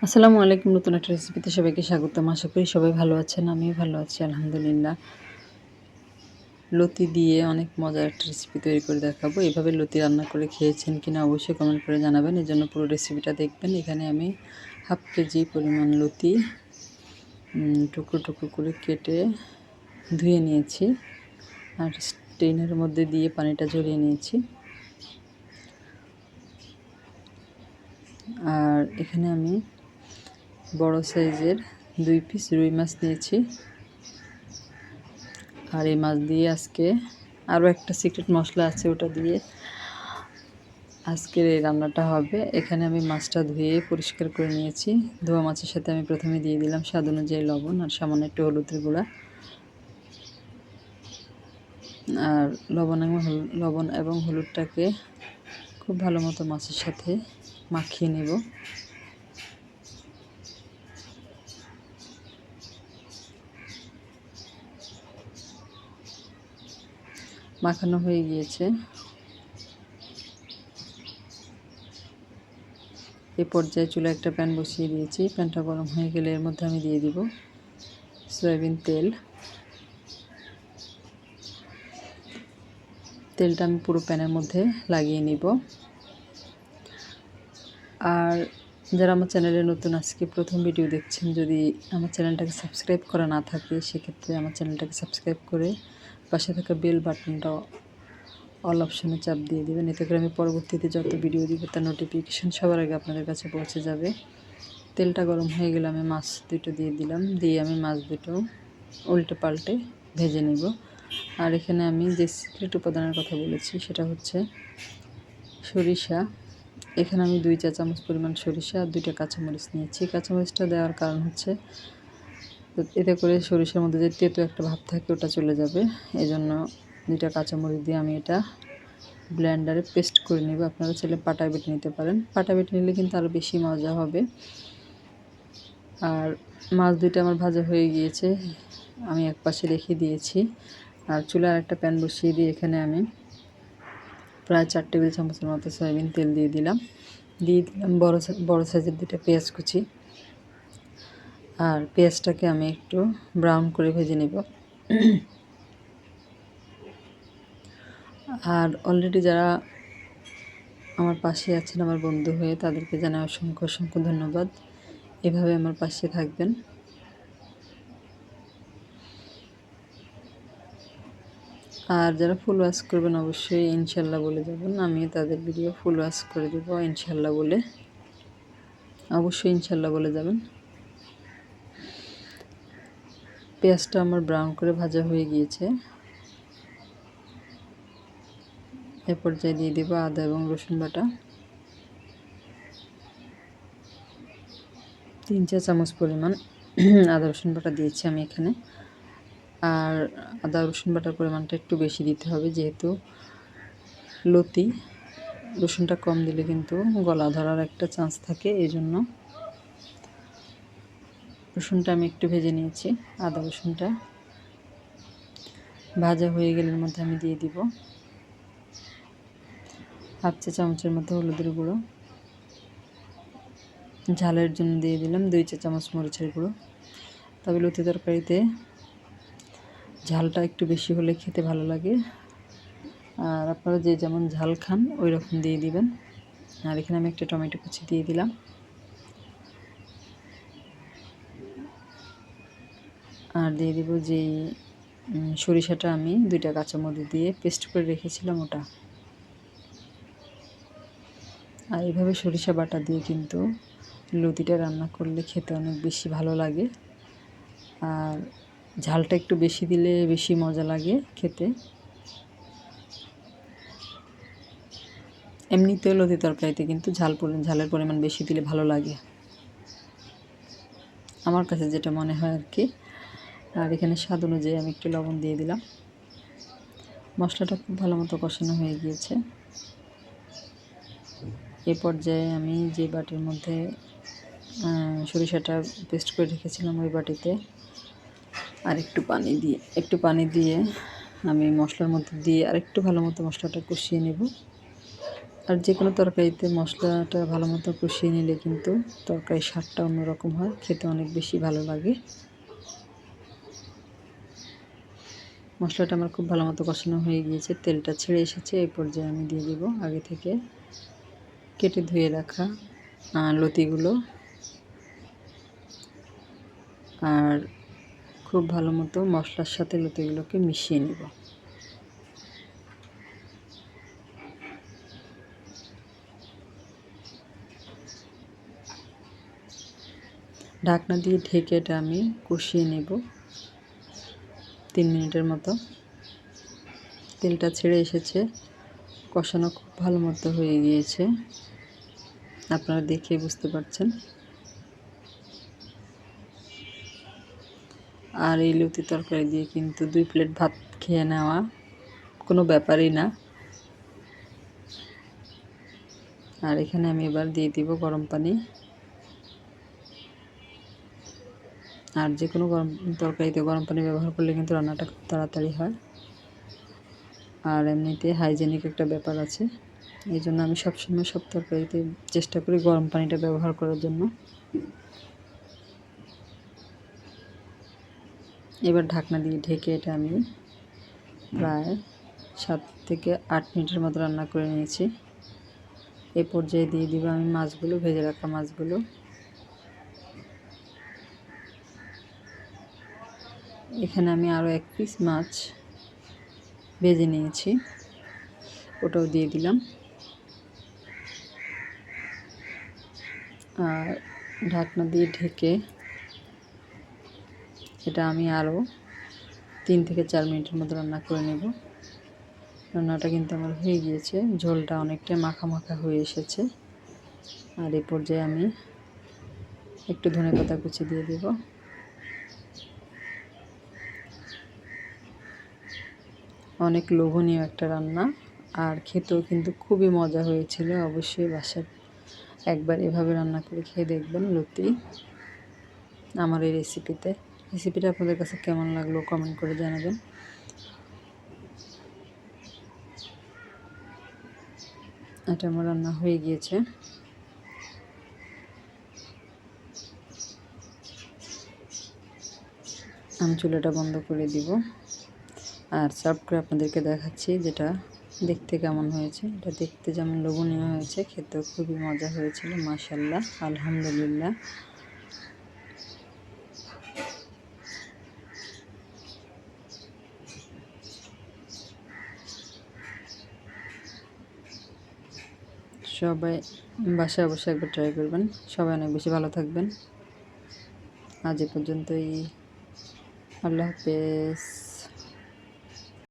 আসসালামু আলাইকুম। নতুন একটা রেসিপিতে সবাইকে স্বাগতম। আশা করি সবাই ভালো আছেন। আমিও ভালো আছি আলহামদুলিল্লাহ। লতি দিয়ে অনেক মজার একটা রেসিপি তৈরি করে দেখাবো। এভাবে লতি রান্না করে খেয়েছেন কিনা অবশ্যই কমেন্ট করে জানাবেন। এজন্য পুরো রেসিপিটা দেখবেন। এখানে আমি হাফ কেজি পরিমাণ লতি টুকরো টুকরো করে কেটে ধুয়ে নিয়েছি আর স্টেইনের মধ্যে দিয়ে পানিটা ঝরিয়ে নিয়েছি। আর এখানে আমি বড় সাইজের 2 পিস রুই মাছ নিয়েছি। আর এই মাছ দিয়ে আজকে আরও একটা সিক্রেট মশলা আছে, ওটা দিয়ে আজকের এই রান্নাটা হবে। এখানে আমি মাছটা ধুয়ে পরিষ্কার করে নিয়েছি। ধোয়া মাছের সাথে আমি প্রথমে দিয়ে দিলাম স্বাদ অনুযায়ী লবণ আর সামান্য একটু হলুদের গুঁড়া। আর লবণ এবং হলুদটাকে খুব ভালো মতো মাছের সাথে মাখিয়ে নেব। মাখানো হয়ে গিয়েছে। এই পর্যায়ে চুলায় একটা প্যান বসিয়ে দিয়েছি। প্যানটা গরম হয়ে গেলে এর মধ্যে আমি দিয়ে দিব সয়াবিন তেল। তেলটা আমি পুরো প্যানের মধ্যে লাগিয়ে নিব। আর যারা আমার চ্যানেলে নতুন আজকে প্রথম ভিডিও দেখছেন, যদি আমার চ্যানেলটাকে সাবস্ক্রাইব করা না থাকে সেক্ষেত্রে আমার চ্যানেলটাকে সাবস্ক্রাইব করে পাশে থাকা বেল বাটনটা অল অপশানে চাপ দিয়ে দেবেন। এতে করে আমি পরবর্তীতে যত ভিডিও দিব তার নোটিফিকেশান সবার আগে আপনাদের কাছে পৌঁছে যাবে। তেলটা গরম হয়ে গেলে আমি মাছ দুটো দিয়ে দিলাম। দিয়ে আমি মাছ দুটো উল্টে পাল্টে ভেজে নেব। আর এখানে আমি যে সিক্রেট উপাদানের কথা বলেছি সেটা হচ্ছে সরিষা। এখানে আমি 2 চা চামচ পরিমাণ সরিষা আর 2টা কাঁচামরিচ নিয়েছি। কাঁচামরিচটা দেওয়ার কারণ হচ্ছে এতে করে সরিষার মধ্যে যে তেতো একটা ভাব থাকে ওটা চলে যাবে। এজন্য 2টা কাঁচামরিচ দিয়ে আমি এটা ব্লেন্ডারে পেস্ট করে নেব। আপনারা চাইলে পাটায় বেটে নিতে পারেন। পাটায় বেটে নিলে কিন্তু আরও বেশি মজা হবে। আর মাছ দুইটা আমার ভাজা হয়ে গিয়েছে, আমি এক পাশে রেখে দিয়েছি। আর চুলায় একটা প্যান বসিয়ে দিয়ে এখানে আমি প্রায় 4 টেবিল চামচের মতো সয়াবিন তেল দিয়ে দিলাম বড় সাইজের 2টা পেঁয়াজ কুচি। আর পেঁয়াজটাকে আমি একটু ব্রাউন করে ভেজে নেব। আর অলরেডি যারা আমার পাশে আছেন আমার বন্ধু হয়ে, তাদেরকে জানাই অসংখ্য অসংখ্য ধন্যবাদ। এভাবে আমার পাশে থাকবেন। আর যারা ফুল ওয়াশ করবেন অবশ্যই ইনশাল্লাহ বলে যাবেন। আমিও তাদের ভিডিও ফুল ওয়াশ করে দেব ইনশাল্লাহ বলে। অবশ্যই ইনশাল্লাহ বলে যাবেন। পেঁয়াজটা আমার ব্রাউন করে ভাজা হয়ে গিয়েছে। এ পর্যায়ে দিয়ে দেব আদা এবং রসুন বাটা। 3 চা চামচ পরিমাণ আদা রসুন বাটা দিয়েছি আমি এখানে। আর আদা রসুন বাটার পরিমাণটা একটু বেশি দিতে হবে, যেহেতু লতি রসুনটা কম দিলে কিন্তু গলা ধরার একটা চান্স থাকে। এই জন্য রসুনটা আমি একটু ভেজে নিয়েছি। আদা রসুনটা ভাজা হয়ে গেলে এর মধ্যে আমি দিয়ে দিব হাফ চা চামচের মতো হলুদের গুঁড়ো। ঝালের জন্য দিয়ে দিলাম 2 চা চামচ মরিচের গুঁড়ো। তবে লতি তরকারিতে ঝালটা একটু বেশি হলে খেতে ভালো লাগে। আর আপনারা যে যেমন ঝাল খান ওই রকম দিয়ে দিবেন। আর এখানে আমি একটা টমেটো কুচি দিয়ে দিলাম। আর দিয়ে দিব যে সরিষাটা আমি 2টা কাঁচামরিচ দিয়ে পেস্ট করে রেখেছিলাম ওটা। আর এইভাবে সরিষা বাটা দিয়ে কিন্তু লতিটা রান্না করলে খেতে অনেক বেশি ভালো লাগে। আর ঝালটা একটু বেশি দিলে বেশি মজা লাগে খেতে। এমনিতেও লতি তরকারিতে কিন্তু ঝালের পরিমাণ বেশি দিলে ভালো লাগে, আমার কাছে যেটা মনে হয় আর কি। আর এখানে স্বাদ অনুযায়ী আমি একটু লবণ দিয়ে দিলাম। মশলাটা খুব ভালো মতো কষানো হয়ে গিয়েছে। এ পর্যায়ে আমি যে বাটির মধ্যে সরিষাটা পেস্ট করে রেখেছিলাম ওই বাটিতে আর একটু পানি দিয়ে আমি মশলার মধ্যে দিয়ে আর একটু ভালো মতো মশলাটা কষিয়ে নেব। আর যে কোনো তরকারিতে মশলাটা ভালো মতো কষিয়ে নিলে কিন্তু তরকারির স্বাদটা অন্যরকম হয়, খেতে অনেক বেশি ভালো লাগে। মশলাটা আমার খুব ভালো মতো কষানো হয়ে গিয়েছে, তেলটা ছেড়ে এসেছে। এই পর্যায়ে আমি দিয়ে দিব আগে থেকে কেটে ধুয়ে রাখা লতিগুলো, আর খুব ভালো মতো মশলার সাথে লতিগুলোকে মিশিয়ে নিব। ঢাকনা দিয়ে ঢেকে এটা আমি কষিয়ে নেব 3 মিনিটের মতো। তেলটা ছেড়ে এসেছে, কষানো খুব ভালো মতো হয়ে গিয়েছে, আপনারা দেখে বুঝতে পারছেন। আর এই লতি তরকারি দিয়ে কিন্তু 2 প্লেট ভাত খেয়ে নেওয়া কোনো ব্যাপারই না। আর এখানে আমি এবার দিয়ে দিব গরম পানি। আর যে কোনো তরকারিতে গরম পানি ব্যবহার করলে কিন্তু রান্নাটা খুব তাড়াতাড়ি হয়। আর এমনিতে হাইজেনিক একটা ব্যাপার আছে, এই জন্য আমি সবসময় সব তরকারিতে চেষ্টা করি গরম পানিটা ব্যবহার করার জন্য। এবার ঢাকনা দিয়ে ঢেকে এটা আমি প্রায় 7 থেকে 8 মিনিটের মতো রান্না করে নিয়েছি। এই পর্যায়ে দিয়ে দিব আমি মাছগুলো, ভেজে রাখা মাছগুলো। এখানে আমি আরও 1 পিস মাছ ভেজে নিয়েছি, ওটাও দিয়ে দিলাম। আর ঢাকনা দিয়ে ঢেকে এটা আমি আরও 3 থেকে 4 মিনিটের মতো রান্না করে নেব। রান্নাটা কিন্তু আমার হয়ে গিয়েছে, ঝোলটা অনেকটা মাখা মাখা হয়ে এসেছে। আর এই পর্যায়ে আমি একটু ধনেপাতা কুচি দিয়ে দেব। অনেক লোভনীয় একটা রান্না, আর খেতেও কিন্তু খুবই মজা হয়েছিল। অবশ্যই বাসায় একবার এভাবে রান্না করে খেয়ে দেখবেন লতি আমার এই রেসিপিটা আপনাদের কাছে কেমন লাগলো কমেন্ট করে জানাবেন। এটা আমার রান্না হয়ে গিয়েছে। আমি চুলাটা বন্ধ করে দিব, আর সার্ভ করে আপনাদেরকে দেখাচ্ছি যেটা দেখতে কেমন হয়েছে। এটা দেখতে যেমন লোভনীয় হয়েছে, খেতেও খুবই মজা হয়েছিল। মাশাআল্লাহ, আলহামদুলিল্লাহ। সবাই বাসায় অবশ্যই একবার ট্রাই করবেন। সবাই অনেক বেশি ভালো থাকবেন। আজ এ পর্যন্তই, আল্লাহ হাফেজ।